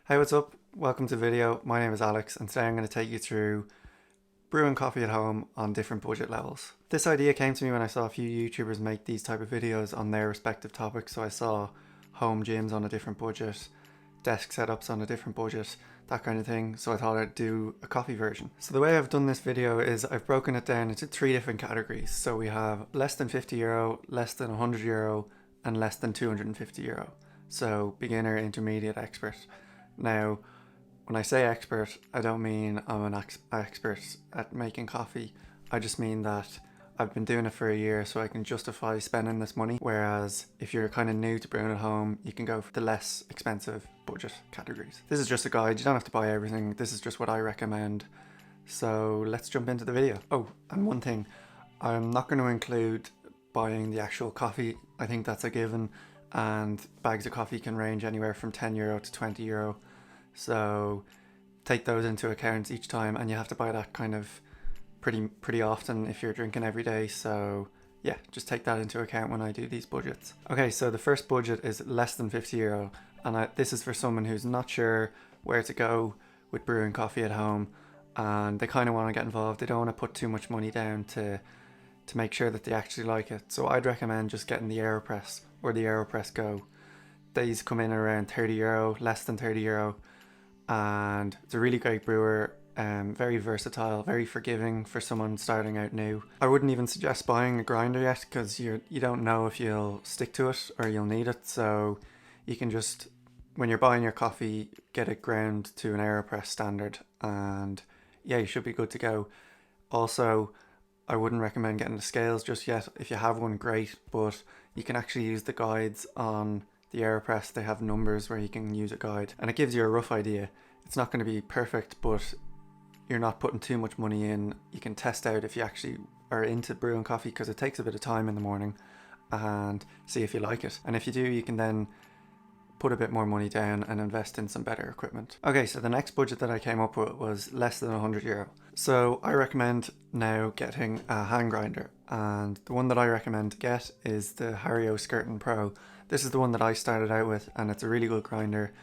Hey, what's up? Welcome to the video. My name is Alex and today I'm going to take you through brewing coffee at home on different budget levels. This idea came to me when I saw a few YouTubers make these type of videos on their respective topics. So I saw home gyms on a different budget, desk setups on a different budget, that kind of thing. So I thought I'd do a coffee version. So the way I've done this video is I've broken it down into three different categories. So we have less than €50, less than €100 and less than €250. So beginner, intermediate, expert. Now, when I say expert, I don't mean I'm an expert at making coffee. I just mean that I've been doing it for a year so I can justify spending this money. Whereas if you're kind of new to brewing at home, you can go for the less expensive budget categories. This is just a guide. You don't have to buy everything. This is just what I recommend. So let's jump into the video. Oh, and one thing, I'm not going to include buying the actual coffee. I think that's a given. And bags of coffee can range anywhere from €10 to €20. So take those into account each time, and you have to buy that kind of pretty often if you're drinking every day. So yeah, just take that into account when I do these budgets. Okay, so the first budget is less than €50, and this is for someone who's not sure where to go with brewing coffee at home, and they kind of want to get involved. They don't want to put too much money down to make sure that they actually like it. So I'd recommend just getting the AeroPress or the AeroPress Go. These come in around €30, less than €30. And it's a really great brewer, very versatile, very forgiving for someone starting out new. I wouldn't even suggest buying a grinder yet because you don't know if you'll stick to it or you'll need it. So you can just, when you're buying your coffee, get it ground to an AeroPress standard, and yeah, you should be good to go. Also, I wouldn't recommend getting the scales just yet. If you have one, great, but you can actually use the guides on the AeroPress. They have numbers where you can use a guide and it gives you a rough idea. It's not going to be perfect, but you're not putting too much money in. You can test out if you actually are into brewing coffee, because it takes a bit of time in the morning, and see if you like it. And if you do, you can then put a bit more money down and invest in some better equipment. Okay, so the next budget that I came up with was less than €100. So I recommend now getting a hand grinder, and the one that I recommend to get is the Hario Skirtin Pro. This is the one that I started out with, and it's a really good grinder.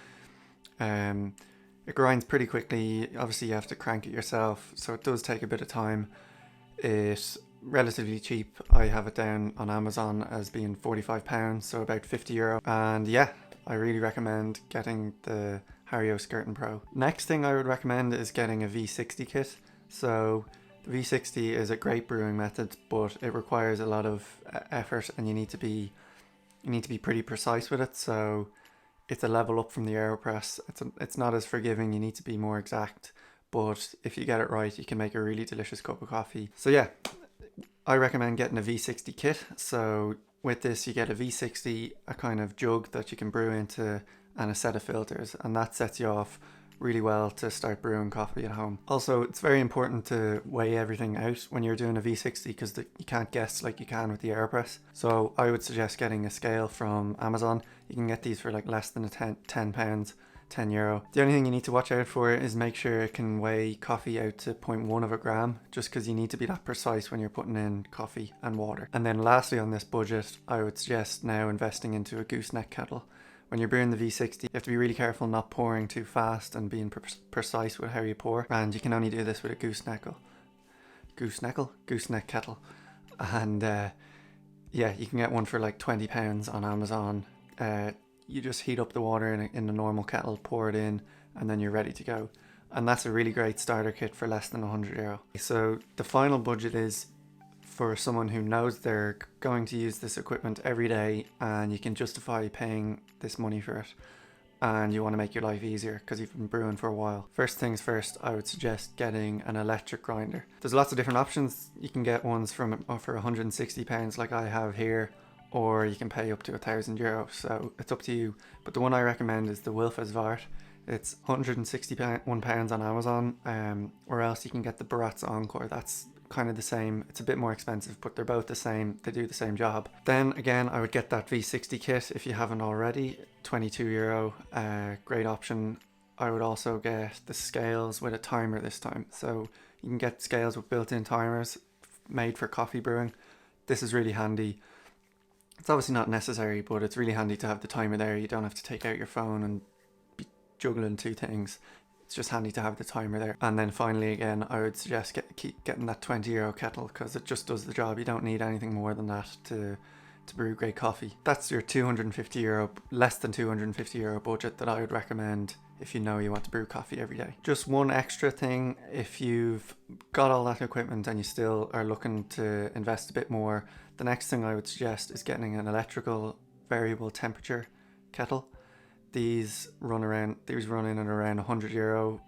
It grinds pretty quickly. Obviously you have to crank it yourself, so it does take a bit of time. It's relatively cheap. I have it down on Amazon as being £45, so about €50. And yeah, I really recommend getting the Hario Skirtin Pro. Next thing I would recommend is getting a V60 kit. So the V60 is a great brewing method, but it requires a lot of effort, and you need to be pretty precise with it. So it's a level up from the AeroPress. It's not as forgiving. You need to be more exact, but if you get it right, you can make a really delicious cup of coffee. So yeah, I recommend getting a V60 kit. So with this, you get a V60, a kind of jug that you can brew into, and a set of filters, and that sets you off really well to start brewing coffee at home. Also, it's very important to weigh everything out when you're doing a V60, because you can't guess like you can with the AeroPress. So I would suggest getting a scale from Amazon. You can get these for like less than £10, €10. The only thing you need to watch out for is make sure it can weigh coffee out to 0.1 of a gram, just because you need to be that precise when you're putting in coffee and water. And then lastly on this budget, I would suggest now investing into a gooseneck kettle. When you're brewing the V60, you have to be really careful not pouring too fast and being precise with how you pour. And you can only do this with a gooseneck kettle. And yeah, you can get one for like £20 on Amazon. You just heat up the water in a normal kettle, pour it in, and then you're ready to go. And that's a really great starter kit for less than €100. So the final budget is for someone who knows they're going to use this equipment every day, and you can justify paying this money for it, and you want to make your life easier because you've been brewing for a while. First things first, I would suggest getting an electric grinder. There's lots of different options. You can get ones for £160 like I have here, or you can pay up to €1,000, so it's up to you. But the one I recommend is the Wilfes Vart. It's £161 on Amazon, or else you can get the Baratz Encore. That's kind of the same. It's a bit more expensive, but they're both the same. They do the same job. Then again, I would get that V60 kit if you haven't already. €22, great option. I would also get the scales with a timer this time. So you can get scales with built-in timers made for coffee brewing. This is really handy. It's obviously not necessary, but it's really handy to have the timer there. You don't have to take out your phone and be juggling two things, it's just handy to have the timer there. And then finally, again, I would suggest keep getting that €20 kettle, because it just does the job. You don't need anything more than that to brew great coffee. That's your €250, less than €250 budget that I would recommend if you know you want to brew coffee every day. Just one extra thing, if you've got all that equipment and you still are looking to invest a bit more, the next thing I would suggest is getting an electrical variable temperature kettle. These run in at around €100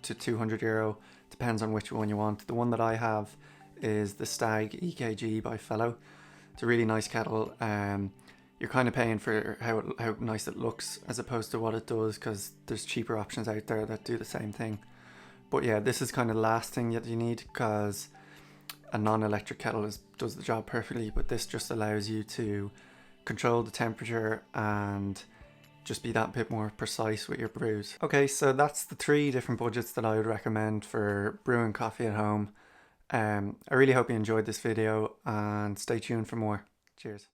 to €200, depends on which one you want. The one that I have is the Stag EKG by Fellow. It's a really nice kettle. You're kind of paying for how nice it looks as opposed to what it does, because there's cheaper options out there that do the same thing. But yeah, this is kind of the last thing that you need, because a non-electric kettle does the job perfectly, but this just allows you to control the temperature and just be that bit more precise with your brews. Okay, so that's the 3 different budgets that I would recommend for brewing coffee at home. I really hope you enjoyed this video, and stay tuned for more. Cheers.